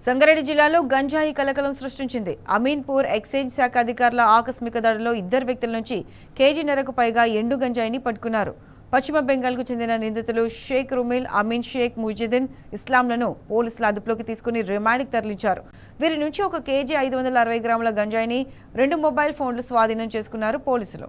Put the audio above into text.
సంగారెడ్డి జిల్లాలో గంజాయి కలకలం సృష్టించింది. అమీన్పూర్ ఎక్సైజ్ శాఖ అధికారుల ఆకస్మిక దాడిలో ఇద్దరు వ్యక్తుల నుంచి కేజీన్నరకు పైగా ఎండు గంజాయిని పట్టుకున్నారు. పశ్చిమ బెంగాల్కు చెందిన నిందితులు షేక్ రుమిల్, అమీన్ షేక్ ముజిద్దీన్ ఇస్లాంలను పోలీసుల అదుపులోకి తీసుకుని రిమాండ్కి తరలించారు. వీరి నుంచి 1 కేజీ 560 గ్రాముల గంజాయిని 2 మొబైల్ ఫోన్లు స్వాధీనం చేసుకున్నారు పోలీసులు.